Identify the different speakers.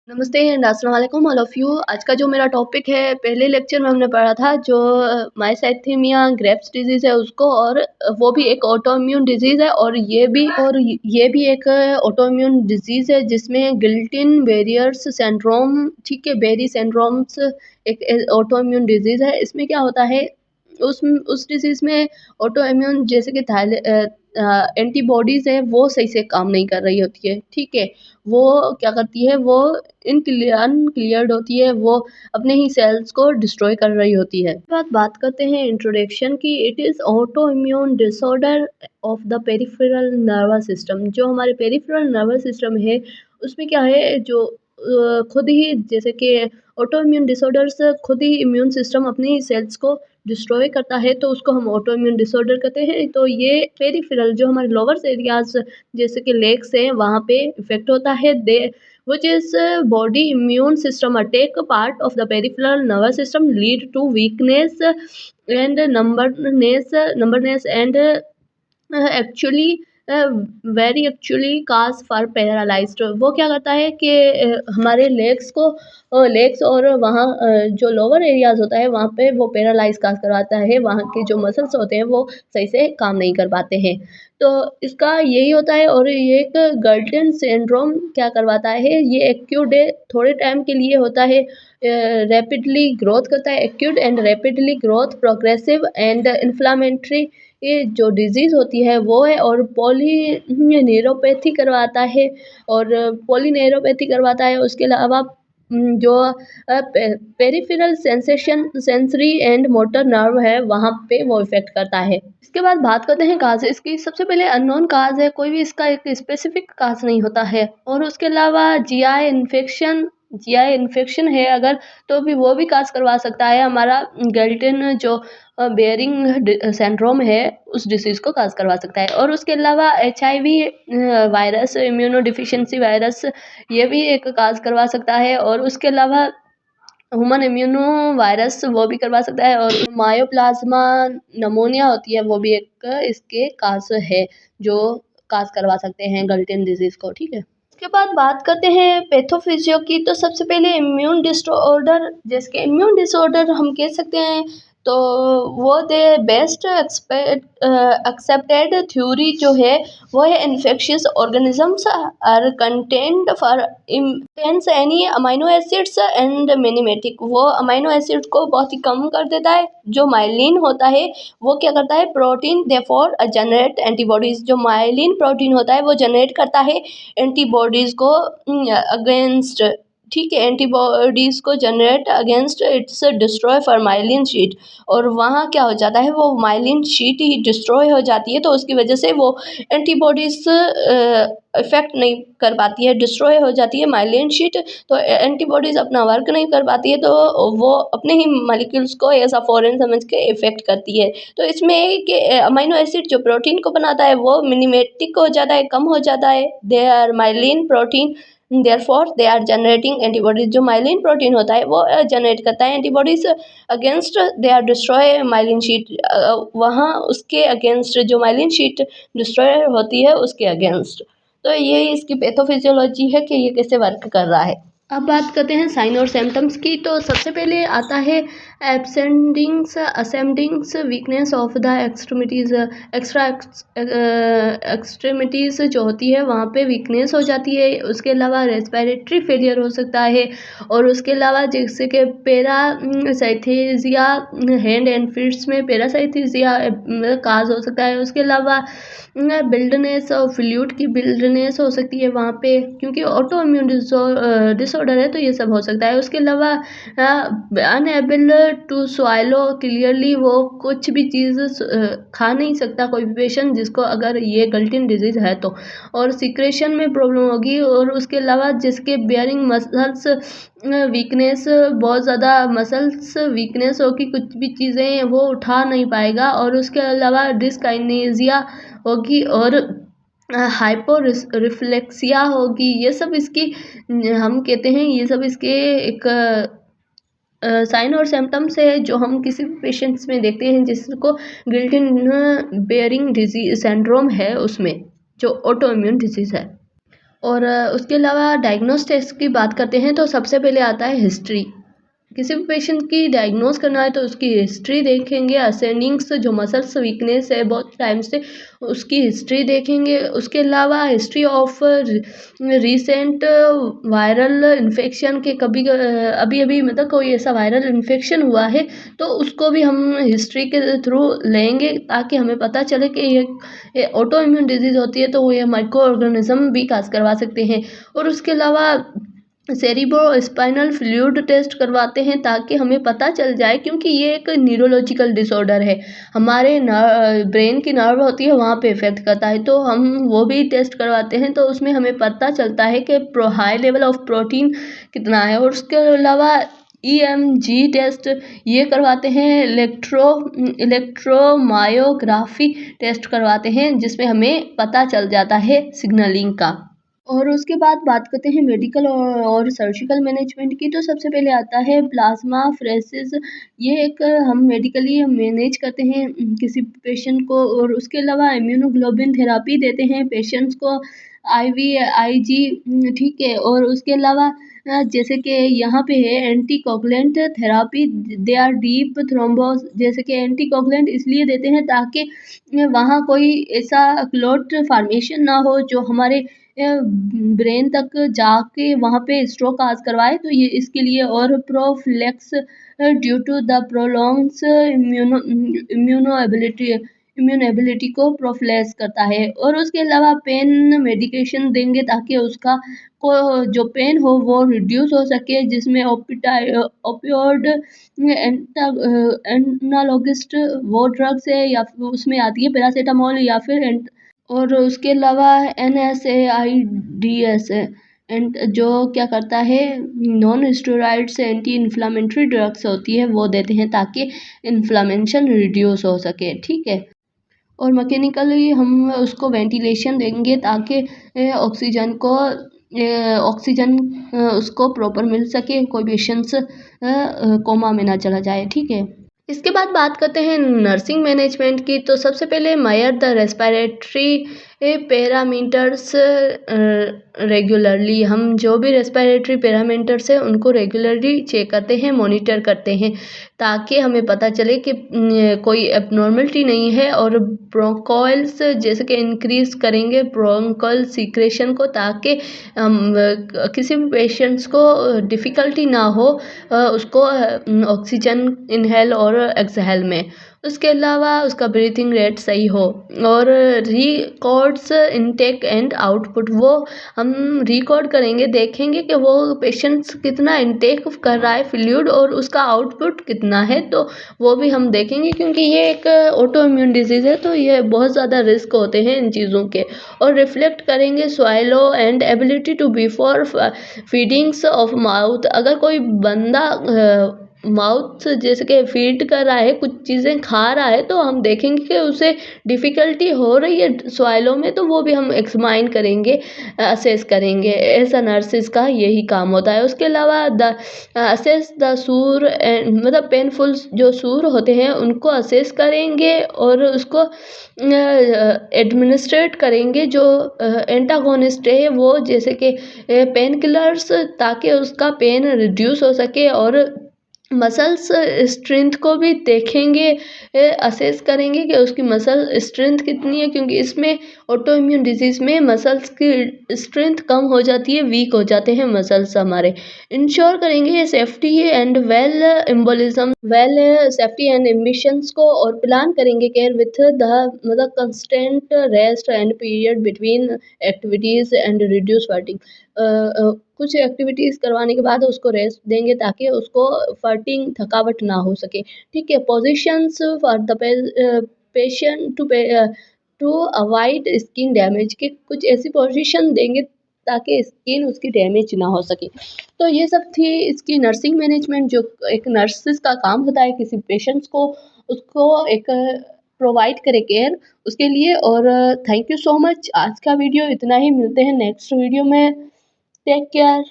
Speaker 1: नमस्ते एंड अस्सलाम वालेकुम ऑल ऑफ यू। आज का जो मेरा टॉपिक है, पहले लेक्चर में हमने पढ़ा था जो माइसेथेमिया ग्रेव्स डिजीज़ है उसको, और वो भी एक ऑटोइम्यून डिजीज़ है। और ये भी एक ऑटोइम्यून डिजीज़ है जिसमें गिल्टिन बेरियर्स सिंड्रोम, ठीक है, बेरी सिंड्रोम्स एक ऑटोइम्यून डिजीज़ है। इसमें क्या होता है, उस डिजीज़ में ऑटोइम्यून जैसे कि एंटीबॉडीज़ है वो सही से काम नहीं कर रही होती है, ठीक है। वो क्या करती है, वो अनक्लियर्ड होती है, वो अपने ही सेल्स को डिस्ट्रॉय कर रही होती है। बात करते हैं इंट्रोडक्शन की। It is auto immune disorder of the peripheral nervous system. जो हमारे पेरिफेरल नर्वस सिस्टम है उसमें क्या है, जो खुद ही, जैसे कि ऑटो इम्यून डिसऑर्डर्स खुद ही इम्यून सिस्टम अपनी सेल्स को डिस्ट्रॉय करता है, तो उसको हम ऑटो इम्यून डिसऑर्डर कहते हैं। तो ये पेरिफेरल जो हमारे लोअर एरियाज जैसे कि लेग्स हैं वहाँ पे इफेक्ट होता है। दे which is body immune system attack part of the peripheral nervous system lead to weakness and numbness and actually very actually cause for paralysed. वो क्या करता है कि हमारे लेग्स और वहाँ जो लोअर एरियाज होता है वहाँ पे वो पैरालाइज काज करवाता है। वहाँ के जो मसल्स होते हैं वो सही से काम नहीं कर पाते हैं, तो इसका यही होता है। और ये एक गर्टिन सिंड्रोम क्या करवाता है, ये एक्यूट थोड़े टाइम के लिए होता है, रैपिडली ग्रोथ करता है, acute and rapidly growth, progressive and inflammatory ये जो डिजीज़ होती है वो है। और पॉलीन्यूरोपैथी करवाता है, और पॉलीन्यूरोपैथी करवाता है। उसके अलावा जो peripheral sensory and motor nerve है वहाँ पे वो इफेक्ट करता है। इसके बाद बात करते हैं काज इसकी। सबसे पहले अननोन काज है, कोई भी इसका एक स्पेसिफिक काज नहीं होता है। और उसके अलावा जीआई इन्फेक्शन है अगर, तो भी वो भी काज करवा सकता है। हमारा गेल्टिन जो बेयरिंग सिंड्रोम है उस डिसीज़ को काज करवा सकता है। और उसके अलावा HIV virus, immuno deficiency virus, ये भी एक काज करवा सकता है। और उसके अलावा ह्यूमन इम्यूनो वायरस वो भी करवा सकता है। और मायोप्लाज्मा नमोनिया होती है, वो भी एक इसके काज है जो काज करवा सकते हैं गल्टिन डिजीज़ को, ठीक है। उसके बाद बात करते हैं पैथोफिजियो की। तो सबसे पहले इम्यून डिसऑर्डर, जैसे कि इम्यून डिसऑर्डर हम कह सकते हैं, तो वो दे बेस्ट एक्सेप्टेड थ्योरी जो है वो है infectious organisms are content for intense any amino acids and mimetic. वो अमाइनो एसिड्स को बहुत ही कम कर देता है। जो माइलिन होता है वो क्या करता है, प्रोटीन देफोर जनरेट एंटीबॉडीज। जो माइलिन प्रोटीन होता है वो जनरेट करता है एंटीबॉडीज को अगेंस्ट, ठीक है, एंटीबॉडीज को generate against it's destroy for myelin sheath. और वहाँ क्या हो जाता है, वो माइलिन शीट ही डिस्ट्रॉय हो जाती है, तो उसकी वजह से वो एंटीबॉडीज इफेक्ट नहीं कर पाती है, डिस्ट्रॉय हो जाती है माइलिन शीट। तो एंटीबॉडीज अपना वर्क नहीं कर पाती है, तो वो अपने ही मॉलिक्यूल्स को ऐसा फॉरेन समझ के इफेक्ट करती है। तो इसमें कि अमीनो एसिड जो प्रोटीन को बनाता है वो मिनिमेटिक हो जाता है, कम हो जाता है। They are myelin protein, therefore they are generating antibodies. जो माइलिन प्रोटीन होता है वो जनरेट करता है antibodies against, they are destroy myelin sheath. वहाँ उसके अगेंस्ट, जो माइलिन शीट डिस्ट्रॉय होती है उसके अगेंस्ट। तो ये इसकी पैथोफिजियोलॉजी है कि ये कैसे वर्क कर रहा है। अब बात करते हैं साइन और सिम्टम्स की। तो सबसे पहले आता है ascending weakness of the extremities. Extremities जो होती है वहाँ पे वीकनेस हो जाती है। उसके अलावा रेस्पिरेटरी फेलियर हो सकता है। और उसके अलावा जैसे कि पैरासाइथेजिया, हैंड एंड फीट्स में पैरासाइथेजिया काज हो सकता है। उसके अलावा बिल्डनेस और फ्लूइड की बिल्डनेस हो सकती है वहाँ पे, क्योंकि ऑटो इम्यून डिसऑर्डर है तो ये सब हो सकता है। उसके अलावा अनएबल टू स्वालो क्लियरली, वो कुछ भी चीज़ खा नहीं सकता कोई भी पेशेंट जिसको अगर ये गल्टिन डिजीज़ है तो। और सिक्रेशन में प्रॉब्लम होगी। और उसके अलावा जिसके बेयरिंग मसल्स वीकनेस, बहुत ज़्यादा मसल्स वीकनेस होगी, कुछ भी चीज़ें वो उठा नहीं पाएगा। और उसके अलावा डिस्काइनेजिया होगी और हाइपो रिफ्लेक्सिया होगी। ये सब इसकी, हम कहते हैं, ये सब इसके एक साइन और सिम्टम्स है जो हम किसी भी पेशेंट्स में देखते हैं जिसको गिल्टिन बेयरिंग डिजीज सिंड्रोम है, उसमें जो ऑटो इम्यून डिजीज़ है। और उसके अलावा डायग्नोस्टिक्स की बात करते हैं तो सबसे पहले आता है हिस्ट्री। किसी भी पेशेंट की डायग्नोज करना है तो उसकी हिस्ट्री देखेंगे, असेंडिंग्स जो मसल्स वीकनेस है बहुत टाइम से उसकी हिस्ट्री देखेंगे। उसके अलावा history of recent viral infection के कभी अभी अभी मतलब कोई ऐसा वायरल इन्फेक्शन हुआ है तो उसको भी हम हिस्ट्री के थ्रू लेंगे ताकि हमें पता चले कि ये ऑटो इम्यून डिजीज़ होती है तो वो ये माइक्रो ऑर्गेनिज्म भी काज करवा सकते हैं। और उसके अलावा सेरिब्रो स्पाइनल फ्लूइड टेस्ट करवाते हैं ताकि हमें पता चल जाए, क्योंकि ये एक न्यूरोलॉजिकल डिसऑर्डर है, हमारे ब्रेन की नर्व होती है वहाँ पे इफेक्ट करता है, तो हम वो भी टेस्ट करवाते हैं तो उसमें हमें पता चलता है कि हाई लेवल ऑफ प्रोटीन कितना है। और उसके अलावा EMG टेस्ट ये करवाते हैं, इलेक्ट्रोमायोग्राफी टेस्ट करवाते हैं जिसमें हमें पता चल जाता है सिग्नलिंग का। और उसके बाद बात करते हैं मेडिकल और सर्जिकल मैनेजमेंट की, तो सबसे पहले आता है प्लाज्मा फ्रेसिस। ये एक हम मेडिकली मैनेज करते हैं किसी पेशेंट को। और उसके अलावा इम्यूनोग्लोबिन थेरापी देते हैं पेशेंट्स को, IVIG, ठीक है। और उसके अलावा जैसे कि यहाँ पे है anti coagulant therapy, they are deep thrombosis, जैसे कि एंटी कोगुलेंट इसलिए देते हैं ताकि वहाँ कोई ऐसा क्लॉट फॉर्मेशन ना हो जो हमारे ब्रेन तक जाके वहाँ पे स्ट्रोक काज करवाए, तो ये इसके लिए। और prophylaxis due to the prolongs immuno ability को प्रोफिलैक्स करता है। और उसके अलावा पेन मेडिकेशन देंगे ताकि उसका को जो पेन हो वो रिड्यूस हो सके, जिसमें ओपियोड एनालोगिस्ट वो ड्रग्स है या फिर उसमें आती है पैरासीटामोल या फिर और उसके अलावा NSAIDs एंड जो क्या करता है non steroids anti inflammatory drugs होती है वो देते हैं ताकि इन्फ्लामेशन रिड्यूस हो सके, ठीक है। और मैकेनिकली हम उसको वेंटिलेशन देंगे ताकि ऑक्सीजन को ऑक्सीजन उसको प्रॉपर मिल सके, कोई पेशेंट्स कोमा में ना चला जाए, ठीक है। इसके बाद बात करते हैं नर्सिंग मैनेजमेंट की, तो सबसे पहले measure the respiratory parameters regularly. हम जो भी रेस्पिरेटरी पैरामीटर्स है उनको रेगुलरली चेक करते हैं, मॉनिटर करते हैं ताकि हमें पता चले कि कोई एबनॉर्मलिटी नहीं है। और ब्रोंकोइल्स जैसे कि इंक्रीज करेंगे ब्रोंकोल सीक्रेशन को ताकि किसी भी पेशेंट्स को डिफ़िकल्टी ना हो उसको ऑक्सीजन इनहेल और एक्सहेल में। उसके अलावा उसका ब्रीथिंग रेट सही हो। और रिकॉर्ड्स इनटेक एंड आउटपुट वो हम रिकॉर्ड करेंगे, देखेंगे कि वो पेशेंट्स कितना इनटेक कर रहा है फ्लूइड और उसका आउटपुट कितना है, तो वो भी हम देखेंगे, क्योंकि ये एक ऑटो इम्यून डिजीज़ है तो ये बहुत ज़्यादा रिस्क होते हैं इन चीज़ों के। और रिफ्लेक्ट करेंगे swallow and ability to before feedings of mouth. अगर कोई बंदा माउथ जैसे कि फीड कर रहा है, कुछ चीज़ें खा रहा है, तो हम देखेंगे कि उसे डिफ़िकल्टी हो रही है स्वालो में, तो वो भी हम एक्समाइन करेंगे, असेस करेंगे। ऐसा नर्सिस का यही काम होता है। उसके अलावा द असेस द सूर एंड मतलब पेनफुल जो सूर होते हैं उनको असेस करेंगे और उसको एडमिनिस्ट्रेट करेंगे जो एंटागोनिस्ट है वो, जैसे कि पेन किलर्स, ताकि उसका पेन रिड्यूस हो सके। और मसल्स स्ट्रेंथ को भी देखेंगे, असेस करेंगे कि उसकी मसल स्ट्रेंथ कितनी है, क्योंकि इसमें ऑटो इम्यून डिजीज़ में मसल्स की स्ट्रेंथ कम हो जाती है, वीक हो जाते हैं मसल्स हमारे। इंश्योर करेंगे safety and well embolism well safety and ambitions को। और प्लान करेंगे केयर विथ द मतलब constant rest and period between activities and reduce fatigue. कुछ एक्टिविटीज़ करवाने के बाद उसको रेस्ट देंगे ताकि उसको फटीग थकावट ना हो सके, ठीक है। Positions for the patient to avoid skin damage के कुछ ऐसी पोजीशन देंगे ताकि स्किन उसकी डैमेज ना हो सके। तो ये सब थी इसकी नर्सिंग मैनेजमेंट, जो एक नर्सिस का काम होता है किसी पेशेंट्स को उसको एक प्रोवाइड करे केयर उसके लिए। और थैंक यू सो मच। आज का वीडियो इतना ही, मिलते हैं नेक्स्ट वीडियो में। Take care.